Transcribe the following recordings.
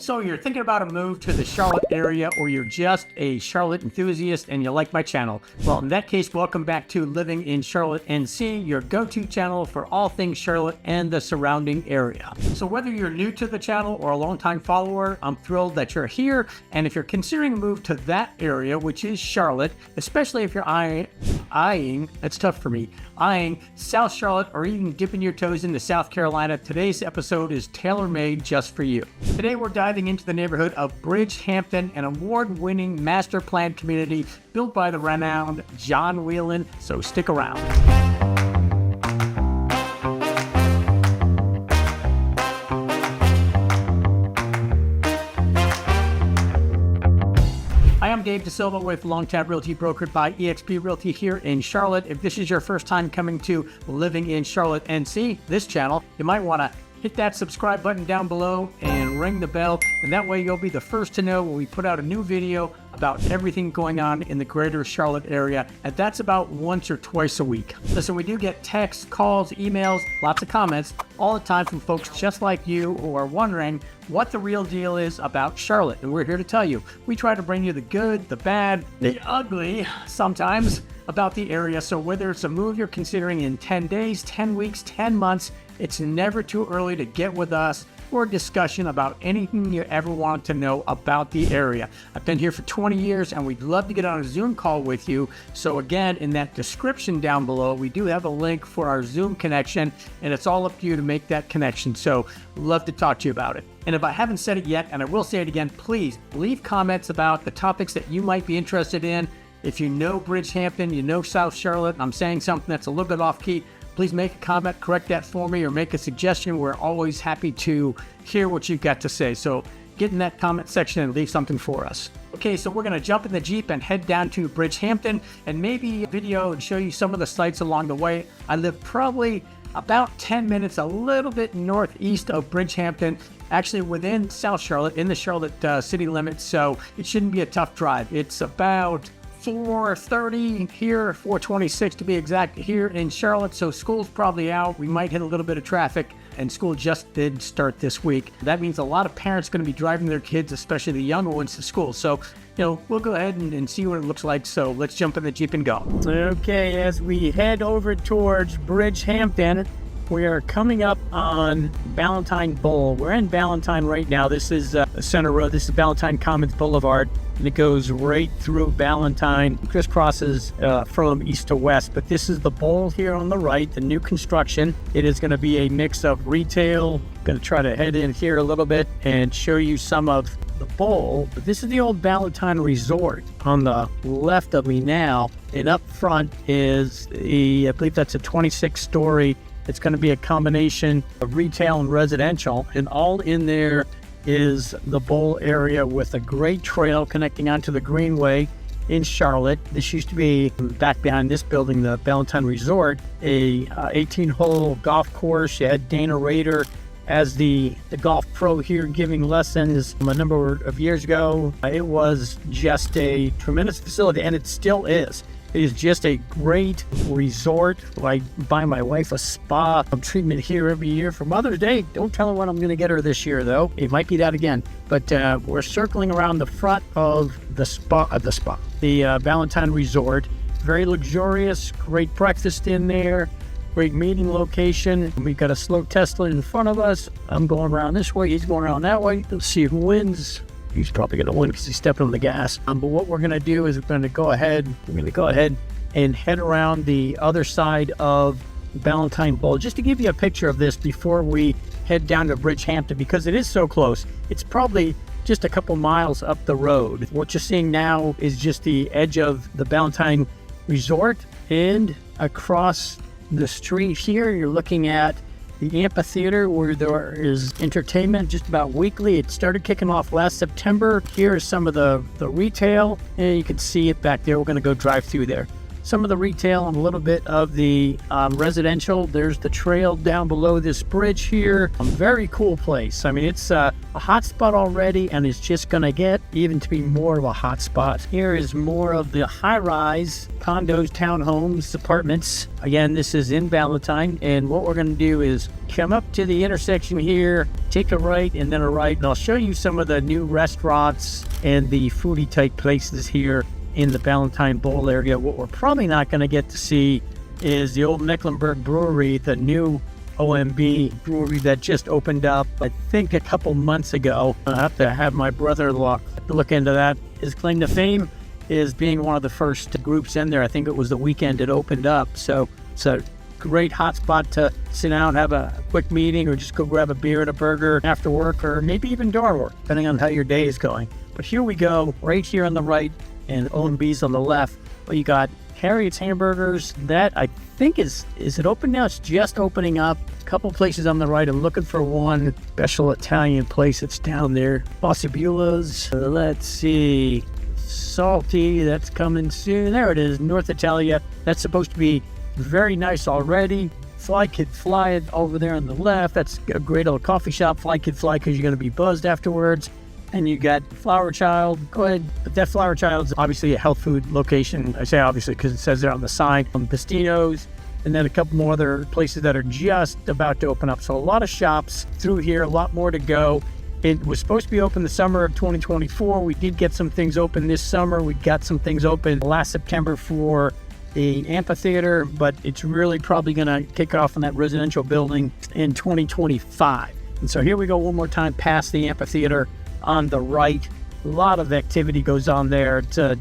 So you're thinking about a move to the Charlotte area, or you're just a Charlotte enthusiast and you like my channel. Well, in that case, welcome back to Living in Charlotte NC, your go-to channel for all things Charlotte and the surrounding area. So whether you're new to the channel or a longtime follower, I'm thrilled that you're here. And if you're considering a move to that area, which is Charlotte, especially if you're eyeing, that's tough for me, eyeing South Charlotte or even dipping your toes into South Carolina, today's episode is tailor-made just for you. Today we're diving into the neighborhood of Bridgehampton, an award-winning master plan community built by the renowned John Whelan, so stick around. Hi, I'm Dave DeSilva with Longtab Realty, brokered by eXp Realty here in Charlotte. If this is your first time coming to Living in Charlotte NC, this channel, you might want to hit that subscribe button down below and ring the bell, and that way you'll be the first to know when we put out a new video about everything going on in the greater Charlotte area, and that's about once or twice a week. Listen, we do get texts, calls, emails, lots of comments all the time from folks just like you who are wondering what the real deal is about Charlotte, and we're here to tell you. We try to bring you the good, the bad, the ugly sometimes about the area. So whether it's a move you're considering in 10 days, 10 weeks, 10 months, it's never too early to get with us for a discussion about anything you ever want to know about the area. I've been here for 20 years and we'd love to get on a Zoom call with you. So again, in that description down below, we do have a link for our Zoom connection, and it's all up to you to make that connection. So love to talk to you about it. And if I haven't said it yet, and I will say it again, please leave comments about the topics that you might be interested in. If you know Bridgehampton, you know South Charlotte, I'm saying something that's a little bit off key, please make a comment, correct that for me, or make a suggestion. We're always happy to hear what you've got to say. So get in that comment section and leave something for us. Okay, so we're going to jump in the Jeep and head down to Bridgehampton and maybe video and show you some of the sites along the way. I live probably about 10 minutes, a little bit northeast of Bridgehampton, actually within South Charlotte, in the Charlotte city limits, so it shouldn't be a tough drive. It's about 4:30 here, 4:26 to be exact, here in Charlotte. So school's probably out. We might hit a little bit of traffic, and school just did start this week. That means a lot of parents are going to be driving their kids, especially the younger ones, to school. So, we'll go ahead and see what it looks like. So let's jump in the Jeep and go. Okay, as we head over towards Bridgehampton, we are coming up on Ballantyne Bowl. We're in Ballantyne right now. This is Center Road. This is Ballantyne Commons Boulevard, and it goes right through Ballantyne, crisscrosses from east to west. But this is the bowl here on the right, the new construction. It is going to be a mix of retail. Going to try to head in here a little bit and show you some of the bowl. But this is the old Ballantyne Resort on the left of me now, and up front is I believe that's a 26-story. It's going to be a combination of retail and residential, and all in there is the bowl area with a great trail connecting onto the Greenway in Charlotte. This used to be, back behind this building, the Ballantyne Resort, a 18-hole golf course. You had Dana Rader as the golf pro here giving lessons a number of years ago. It was just a tremendous facility, and it still is. It is just a great resort. I buy my wife a spa treatment here every year for Mother's Day. Don't tell her what I'm going to get her this year, though. It might be that again. But we're circling around the front of the Ballantyne Resort. Very luxurious, great breakfast in there, great meeting location. We've got a slow Tesla in front of us. I'm going around this way. He's going around that way. Let's see who wins. He's probably going to win because he's stepping on the gas. But what we're going to do is we're going to go ahead and head around the other side of Ballantyne Bowl, just to give you a picture of this before we head down to Bridgehampton, because it is so close. It's probably just a couple miles up the road. What you're seeing now is just the edge of the Ballantyne Resort, and across the street here, you're looking at the amphitheater, where there is entertainment just about weekly. It started kicking off last September. Here is some of the retail, and you can see it back there. We're going to go drive through there. some of the retail and a little bit of the residential. There's the trail down below this bridge here. A very cool place. I mean, it's a hot spot already, and it's just going to get even to be more of a hot spot. Here is more of the high-rise condos, townhomes, apartments. Again, this is in Ballantyne, and what we're going to do is come up to the intersection here, take a right and then a right, and I'll show you some of the new restaurants and the foodie type places here in the Ballantyne Bowl area. What we're probably not going to get to see is the old Mecklenburg Brewery, the new OMB brewery that just opened up, I think a couple months ago. I'll have to have my brother-in-law look into that. His claim to fame is being one of the first groups in there. I think it was the weekend it opened up. So it's a great hot spot to sit down, have a quick meeting, or just go grab a beer and a burger after work, or maybe even during work, depending on how your day is going. But here we go, right here on the right, and OMB's on the left. Well, you got Harriet's Hamburgers. That I think is it open now? It's just opening up. A couple places on the right. I'm looking for one special Italian place that's down there. Possibula's. Let's see. Salty, that's coming soon. There it is, North Italia. That's supposed to be very nice already. Fly Kid Fly over there on the left. That's a great old coffee shop. Fly Kid Fly, because you're going to be buzzed afterwards. And you got Flower Child. Go ahead. But that Flower Child's obviously a health food location. I say obviously because it says there on the sign. Pastino's, and then a couple more other places that are just about to open up. So a lot of shops through here, a lot more to go. It was supposed to be open the summer of 2024. We did get some things open this summer. We got some things open last September for the amphitheater, but it's really probably going to kick off in that residential building in 2025. And so here we go one more time past the amphitheater on the right. A lot of activity goes on there. It's a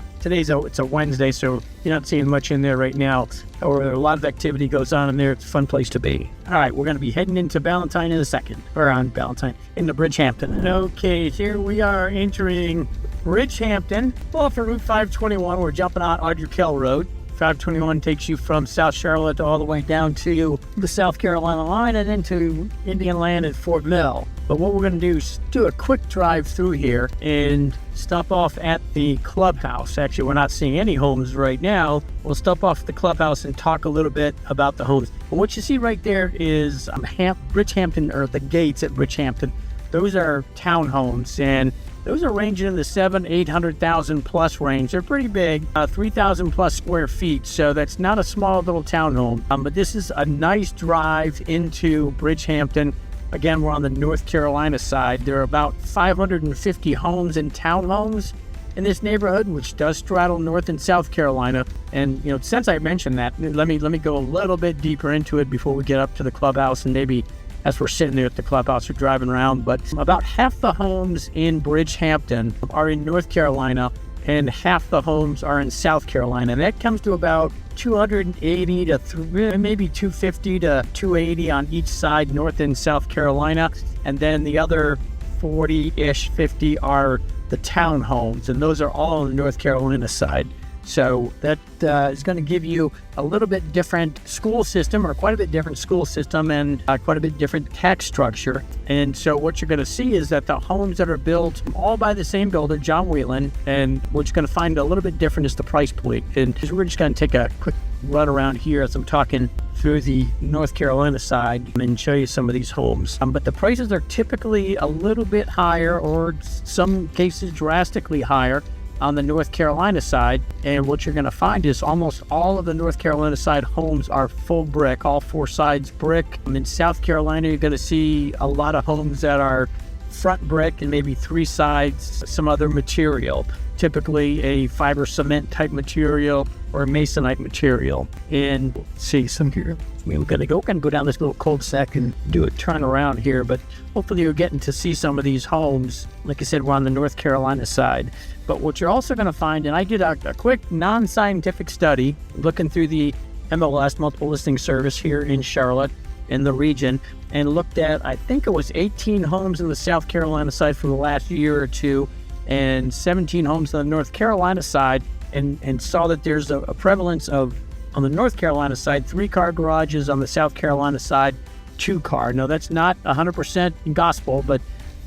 Wednesday, so you're not seeing much in there right now. Or a lot of activity goes on in there. It's a fun place to be. All right, we're going to be heading into Ballantyne in a second. Or on Ballantyne, into Bridgehampton. Okay, here we are entering Bridgehampton. Off of Route 521, we're jumping on Audrey Kell Road. 521 takes you from South Charlotte all the way down to the South Carolina line and into Indian Land and Fort Mill. But what we're going to do is do a quick drive through here and stop off at the Clubhouse. Actually, we're not seeing any homes right now. We'll stop off at the Clubhouse and talk a little bit about the homes. But what you see right there is Bridgehampton, or the gates at Bridgehampton. Those are townhomes, and those are ranging in the 800,000 plus range. They're pretty big, 3,000 plus square feet. So that's not a small little townhome. But this is a nice drive into Bridgehampton. Again, we're on the North Carolina side. There are about 550 homes and townhomes in this neighborhood, which does straddle North and South Carolina. And since I mentioned that, let me go a little bit deeper into it before we get up to the Clubhouse, and maybe as we're sitting there at the Clubhouse or driving around. But about half the homes in Bridgehampton are in North Carolina, and half the homes are in South Carolina. And that comes to about 280 to maybe 250 to 280 on each side, North and South Carolina. And then the other 40-ish, 50 are the townhomes, and those are all on the North Carolina side. So that is going to give you a little bit different school system, or quite a bit different school system, and quite a bit different tax structure. And so what you're going to see is that the homes that are built all by the same builder, John Whelan, and what you're going to find a little bit different is the price point. And we're just going to take a quick run around here as I'm talking through the North Carolina side and show you some of these homes. But the prices are typically a little bit higher, or some cases drastically higher, on the North Carolina side. And what you're going to find is almost all of the North Carolina side homes are full brick, all four sides brick. In South Carolina, you're going to see a lot of homes that are front brick and maybe three sides some other material, typically a fiber cement type material or a masonite material. And let's see some here. We're going to go down this little cul-de-sac and do a turn around here, but hopefully you're getting to see some of these homes. Like I said, we're on the North Carolina side. But what you're also going to find, and I did a quick non-scientific study looking through the MLS, multiple listing service here in Charlotte, in the region, and looked at, I think it was 18 homes in the South Carolina side for the last year or two, and 17 homes on the North Carolina side, and saw that there's a prevalence of, on the North Carolina side, 3-car garages, on the South Carolina side, 2-car. Now, that's not 100% gospel, but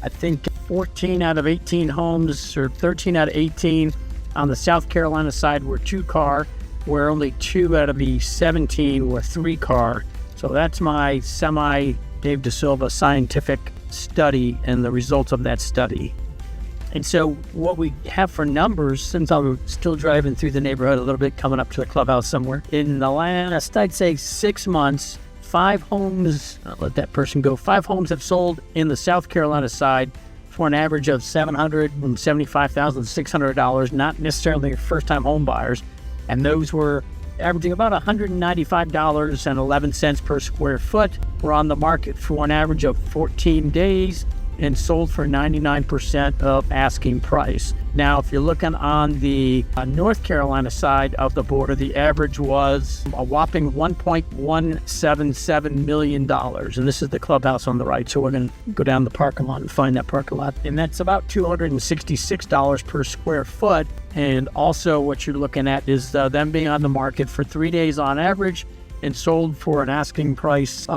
I think 14 out of 18 homes, or 13 out of 18 on the South Carolina side, were 2-car. where only 2 out of the 17 were 3-car. So that's my Dave De Silva scientific study and the results of that study. And so what we have for numbers, since I'm still driving through the neighborhood a little bit, coming up to the clubhouse somewhere, in the last, I'd say 6 months, 5 homes, I'll let that person go, 5 homes have sold in the South Carolina side for an average of $775,600, not necessarily first-time home buyers. And those were averaging about $195.11 per square foot. We're on the market for an average of 14 days and sold for 99% of asking price. Now, if you're looking on the North Carolina side of the border, the average was a whopping $1.177 million. And this is the clubhouse on the right. So we're going to go down the parking lot and find that parking lot. And that's about $266 per square foot. And also what you're looking at is them being on the market for 3 days on average and sold for an asking price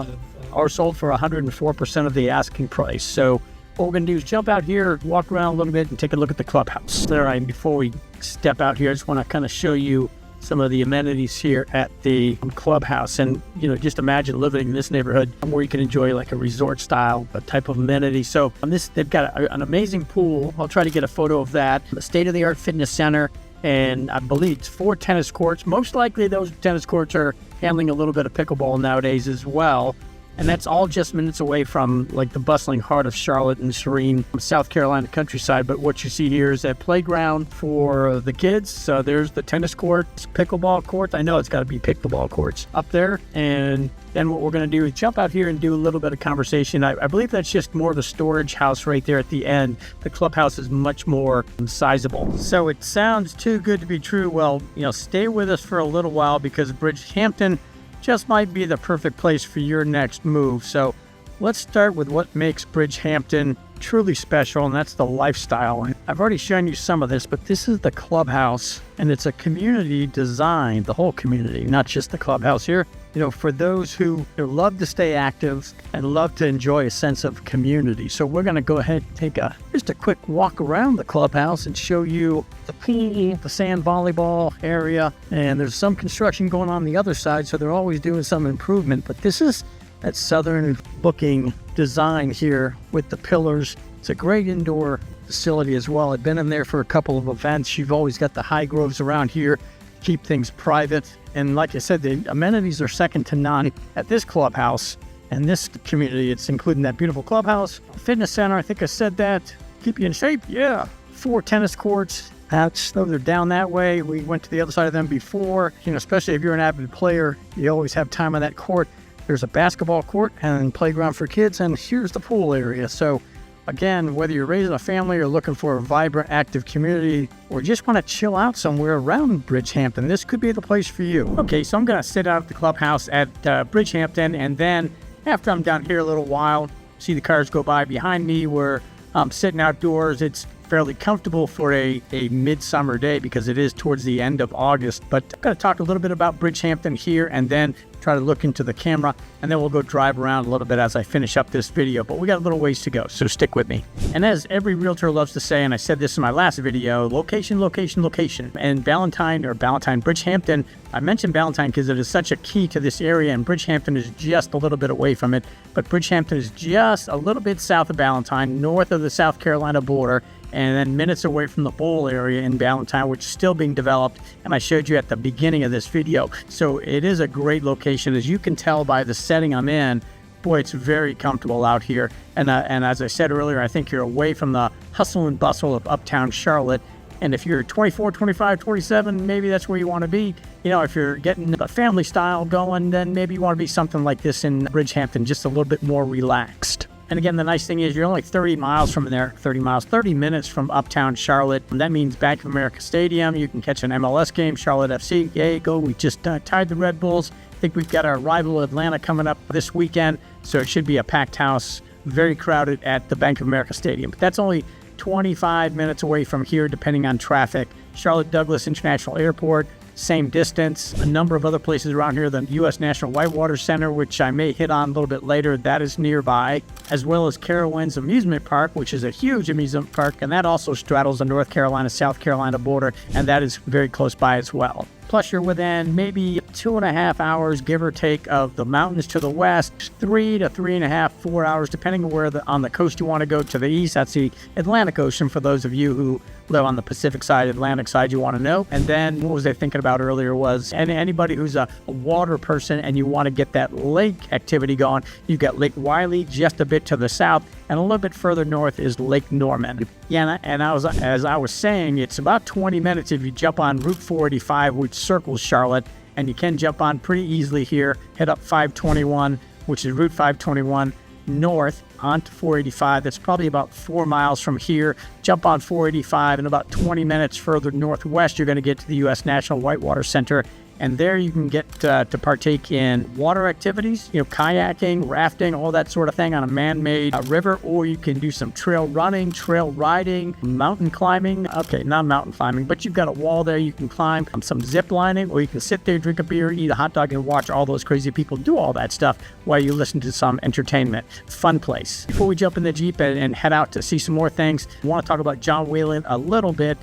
or sold for 104% of the asking price. So what we're going to do is jump out here, walk around a little bit, and take a look at the clubhouse. All right, before we step out here, I just want to kind of show you some of the amenities here at the clubhouse. And, just imagine living in this neighborhood where you can enjoy like a resort style type of amenity. So on this, they've got an amazing pool. I'll try to get a photo of that. The state-of-the-art fitness center. And I believe it's 4 tennis courts. Most likely those tennis courts are handling a little bit of pickleball nowadays as well. And that's all just minutes away from like the bustling heart of Charlotte and serene South Carolina countryside. But what you see here is a playground for the kids. So there's the tennis courts, pickleball courts. I know it's got to be pickleball courts up there. And then what we're going to do is jump out here and do a little bit of conversation. I believe that's just more of the storage house right there at the end. The clubhouse is much more sizable. So it sounds too good to be true. Well, stay with us for a little while because Bridgehampton just might be the perfect place for your next move. So let's start with what makes Bridgehampton truly special, and that's the lifestyle. I've already shown you some of this, but this is the clubhouse, and it's a community design, the whole community, not just the clubhouse here. For those who love to stay active and love to enjoy a sense of community. So we're going to go ahead and take just a quick walk around the clubhouse and show you the pool, the sand volleyball area, and there's some construction going on the other side, so they're always doing some improvement. But this is that southern looking design here with the pillars. It's a great indoor facility as well. I've been in there for a couple of events. You've always got the high groves around here, keep things private. And like I said, the amenities are second to none at this clubhouse and this community. It's including that beautiful clubhouse, fitness center. I think I said that. Keep you in shape. Yeah. 4 tennis courts. Those are down that way. We went to the other side of them before. Especially if you're an avid player, you always have time on that court. There's a basketball court and playground for kids, and here's the pool area. So again, whether you're raising a family or looking for a vibrant, active community, or just want to chill out somewhere around Bridgehampton, this could be the place for you. Okay, so I'm going to sit out at the clubhouse at Bridgehampton, and then after I'm down here a little while, see the cars go by behind me where I'm sitting outdoors. It's fairly comfortable for a midsummer day because it is towards the end of August. But I'm going to talk a little bit about Bridgehampton here and then try to look into the camera, and then we'll go drive around a little bit as I finish up this video. But we got a little ways to go, so stick with me. And as every realtor loves to say, and I said this in my last video, location, location, location. And Ballantyne Bridgehampton, I mentioned Ballantyne because it is such a key to this area, and Bridgehampton is just a little bit away from it. But Bridgehampton is just a little bit south of Ballantyne, north of the South Carolina border, and then minutes away from the bowl area in Ballantyne, which is still being developed, and I showed you at the beginning of this video. So it is a great location. As you can tell by the setting I'm in, boy, it's very comfortable out here. And as I said earlier, I think you're away from the hustle and bustle of uptown Charlotte. And if you're 24, 25, 27, maybe that's where you want to be. If you're getting the family style going, then maybe you want to be something like this in Bridgehampton, just a little bit more relaxed. And again, the nice thing is you're only 30 minutes from uptown Charlotte. And that means Bank of America Stadium. You can catch an MLS game, Charlotte FC. Yay, go. We just tied the Red Bulls. I think we've got our rival Atlanta coming up this weekend. So it should be a packed house, very crowded at the Bank of America Stadium. But that's only 25 minutes away from here, depending on traffic. Charlotte Douglas International Airport, same distance. A number of other places around here, the U.S. National Whitewater Center, which I may hit on a little bit later, that is nearby, as well as Carowinds Amusement Park, which is a huge amusement park, and that also straddles the North Carolina-South Carolina border, and that is very close by as well. Plus, you're within maybe 2.5 hours, give or take, of the mountains to the west, 3 to 3.5, 4 hours, depending on where on the coast you want to go. To the east, that's the Atlantic Ocean for those of you who live on the Pacific side, Atlantic side, you want to know. And then what was I thinking about earlier was anybody who's a water person and you want to get that lake activity going, you've got Lake Wylie just a bit to the south, and a little bit further north is Lake Norman. Yeah, and as I was saying, it's about 20 minutes if you jump on Route 485, which circles Charlotte, and you can jump on pretty easily here, head up 521, which is Route 521 north onto 485. That's probably about 4 miles from here. Jump on 485, and about 20 minutes further northwest, you're going to get to the U.S. National Whitewater Center. And there you can get to partake in water activities, kayaking, rafting, all that sort of thing on a man-made river, or you can do some trail running, trail riding, mountain climbing. Okay, not mountain climbing, but you've got a wall there you can climb, some zip lining, or you can sit there, drink a beer, eat a hot dog, and watch all those crazy people do all that stuff while you listen to some entertainment. Fun place. Before we jump in the Jeep and head out to see some more things, I want to talk about John Whelan a little bit.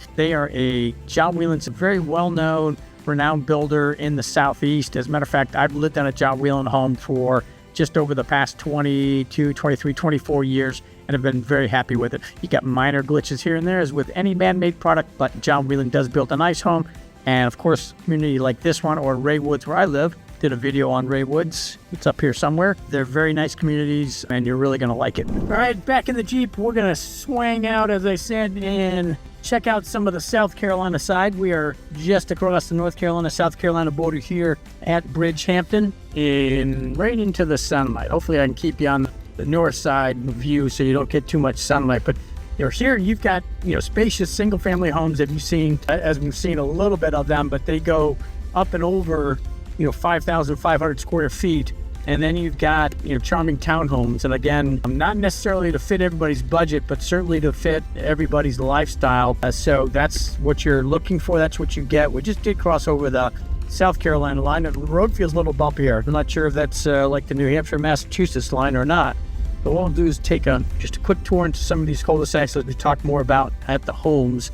John Whelan's a very well-known, renowned builder in the Southeast. As a matter of fact, I've lived in a John Whelan home for just over the past 22, 23, 24 years and have been very happy with it. You got minor glitches here and there as with any man-made product, but John Whelan does build a nice home. And of course, a community like this one or Ray Woods where I live, did a video on Ray Woods. It's up here somewhere. They're very nice communities and you're really going to like it. All right, back in the Jeep, we're going to swing out, as I said, and check out some of the South Carolina side. We are just across the North Carolina-South Carolina border here at Bridgehampton and right into the sunlight. Hopefully I can keep you on the north side view so you don't get too much sunlight. But here you've got spacious single-family homes that you've seen, as we've seen a little bit of them, but they go up and over 5,500 square feet. And then you've got, charming townhomes. And again, not necessarily to fit everybody's budget, but certainly to fit everybody's lifestyle. So that's what you're looking for. That's what you get. We just did cross over the South Carolina line. And the road feels a little bumpy here. I'm not sure if that's like the New Hampshire-Massachusetts line or not. But what we'll do is take just a quick tour into some of these cul-de-sacs as we talk more about the homes.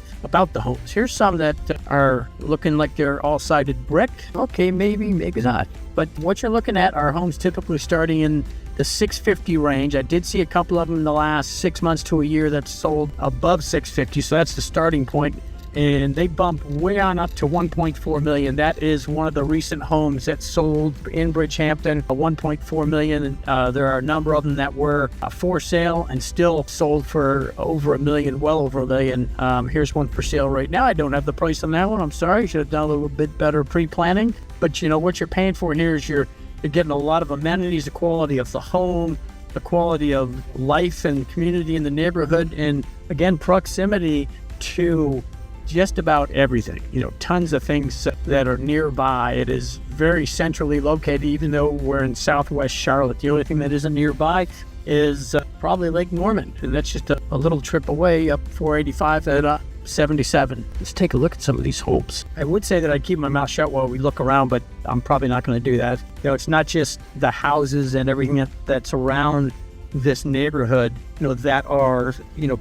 Here's some that are looking like they're all sided brick. Okay, maybe not. But what you're looking at are homes typically starting in the $650 range. I did see a couple of them in the last 6 months to a year that sold above $650, so that's the starting point. And they bump way on up to $1.4 million. That is one of the recent homes that sold in Bridgehampton, $1.4 million. There are a number of them that were for sale and still sold for over $1 million, well over $1 million. Here's one for sale right now. I don't have the price on that one. I'm sorry. Should have done a little bit better pre-planning. But what you're paying for here is you're getting a lot of amenities, the quality of the home, the quality of life and community in the neighborhood, and again, proximity to just about everything, tons of things that are nearby. It is very centrally located, even though we're in Southwest Charlotte. The only thing that isn't nearby is probably Lake Norman, and that's just a little trip away up 485 at 77. Let's take a look at some of these homes. I would say that I'd keep my mouth shut while we look around, but I'm probably not going to do that. It's not just the houses and everything that's around this neighborhood, that are,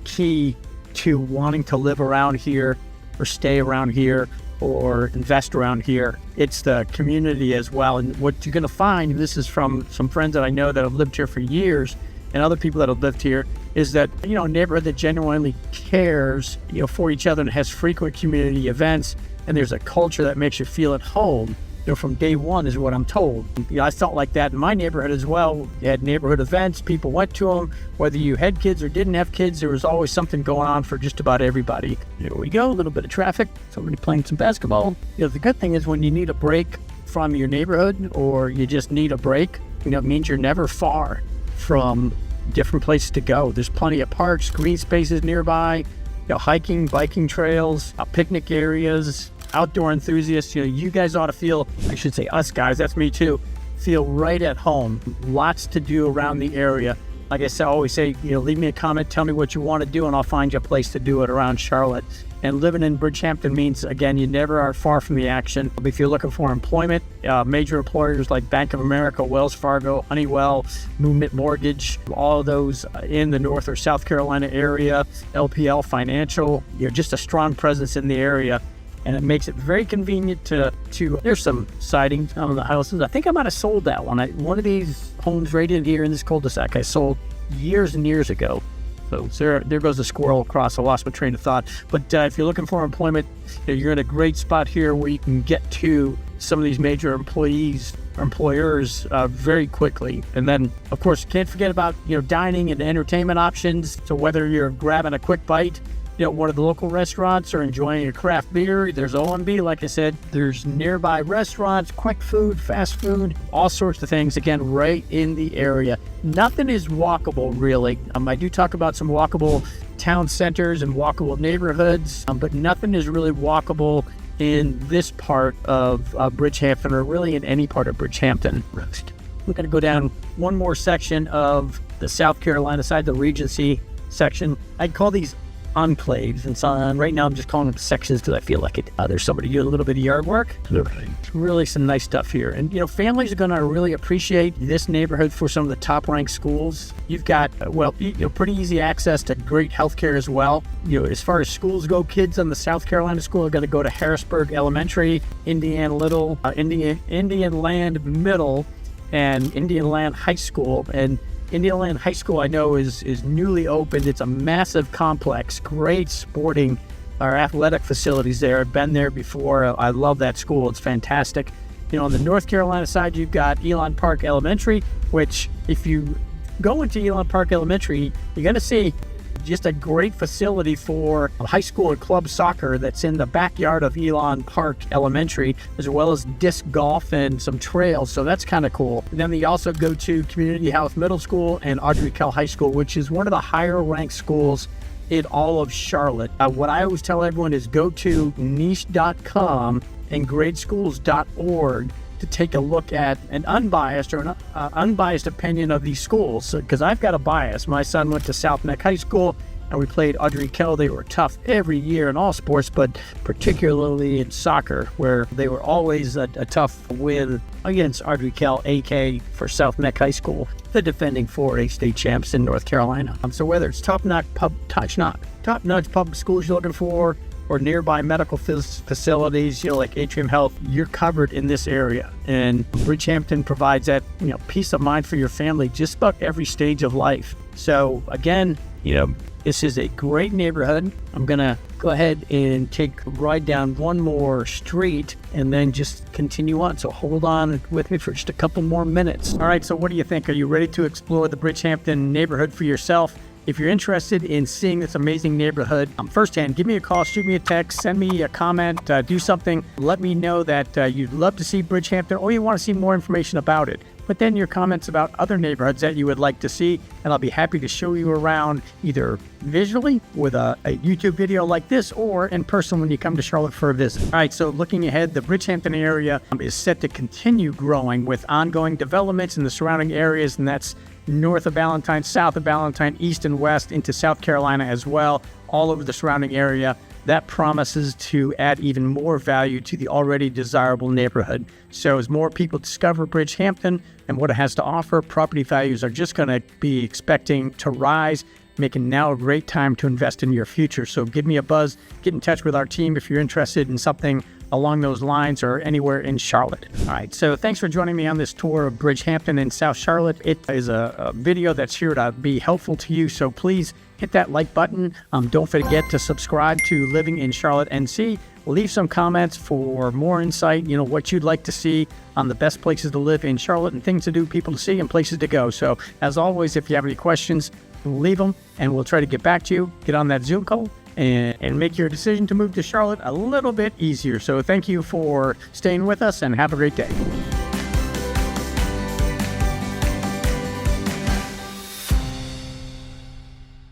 key to wanting to live around here or stay around here or invest around here. It's the community as well. And what you're going to find, and this is from some friends that I know that have lived here for years and other people that have lived here, is that, a neighborhood that genuinely cares, for each other and has frequent community events, and there's a culture that makes you feel at home, from day one is what I'm told. I felt like that in my neighborhood as well. You had neighborhood events, people went to them, whether you had kids or didn't have kids, there was always something going on for just about everybody. Here we go, a little bit of traffic, somebody playing some basketball. The good thing is when you need a break from your neighborhood or you just need a break, it means you're never far from different places to go. There's plenty of parks, green spaces nearby, hiking, biking trails, picnic areas, outdoor enthusiasts. You guys ought to feel, I should say us guys, that's me too, feel right at home. Lots to do around the area. Like I said, I always say, leave me a comment, tell me what you want to do, and I'll find you a place to do it around Charlotte. And living in Bridgehampton means, again, you never are far from the action. If you're looking for employment, major employers like Bank of America, Wells Fargo, Honeywell, Movement Mortgage, all of those in the North or South Carolina area, LPL Financial, just a strong presence in the area. and it makes it very convenient to there's some siding on the houses. I think I might have sold that one. One of these homes right in here in this cul-de-sac I sold years and years ago. So there goes the squirrel across. I lost my train of thought. But if you're looking for employment, you're in a great spot here where you can get to some of these major employers very quickly. And then, of course, can't forget about dining and entertainment options. So whether you're grabbing a quick bite, one of the local restaurants, or enjoying a craft beer, there's O&B, like I said. There's nearby restaurants, quick food, fast food, all sorts of things, again, right in the area. Nothing is walkable, really. I do talk about some walkable town centers and walkable neighborhoods, but nothing is really walkable in this part of Bridgehampton, or really in any part of Bridgehampton. We're going to go down one more section of the South Carolina side, the Regency section. I'd call these enclaves, and so right now I'm just calling them sections because I feel like there's somebody doing a little bit of yard work. Really some nice stuff here, and families are going to really appreciate this neighborhood for some of the top ranked schools. You've got pretty easy access to great healthcare as well. As far as schools go, kids on the South Carolina school are going to go to Harrisburg Elementary, Indian Land Middle, and Indian Land High School. And Indian Land High School, I know, is newly opened. It's a massive complex, great sporting or athletic facilities there. I've been there before. I love that school. It's fantastic. On the North Carolina side, you've got Elon Park Elementary, which if you go into Elon Park Elementary, you're going to see just a great facility for high school and club soccer that's in the backyard of Elon Park Elementary, as well as disc golf and some trails. So that's kind of cool. And then they also go to Community House Middle School and Audrey Kell High School, which is one of the higher ranked schools in all of Charlotte. What I always tell everyone is go to niche.com and gradeschools.org to take a look at an unbiased opinion of these schools, because I've got a bias. My son went to South Neck High School, and we played Audrey Kell. They were tough every year in all sports, but particularly in soccer, where they were always a tough win against Audrey Kell, AK for South Neck High School, the defending 4A state champs in North Carolina. So whether it's top-notch public schools you're looking for, or nearby medical facilities, like Atrium Health, you're covered in this area. And Bridgehampton provides that, peace of mind for your family just about every stage of life. So again, this is a great neighborhood. I'm gonna go ahead and take a ride down one more street and then just continue on. So hold on with me for just a couple more minutes. All right, so what do you think? Are you ready to explore the Bridgehampton neighborhood for yourself? If you're interested in seeing this amazing neighborhood firsthand, give me a call, shoot me a text, send me a comment, do something. Let me know that you'd love to see Bridgehampton, or you want to see more information about it. But then your comments about other neighborhoods that you would like to see, and I'll be happy to show you around either visually with a YouTube video like this, or in person when you come to Charlotte for a visit. All right, so looking ahead, the Bridgehampton area is set to continue growing with ongoing developments in the surrounding areas, and that's north of Ballantyne, south of Ballantyne, east and west into South Carolina as well, all over the surrounding area. That promises to add even more value to the already desirable neighborhood. So as more people discover Bridgehampton and what it has to offer, property values are just going to be expecting to rise, making now a great time to invest in your future. So give me a buzz, get in touch with our team if you're interested in something along those lines or anywhere in Charlotte. All right, so thanks for joining me on this tour of Bridgehampton in South Charlotte. It is a video that's here to be helpful to you, so please hit that like button. Don't forget to subscribe to Living in Charlotte NC. Leave some comments for more insight, what you'd like to see on the best places to live in Charlotte and things to do, people to see, and places to go. So as always, if you have any questions, leave them and we'll try to get back to you. Get on that Zoom call and make your decision to move to Charlotte a little bit easier. So thank you for staying with us and have a great day.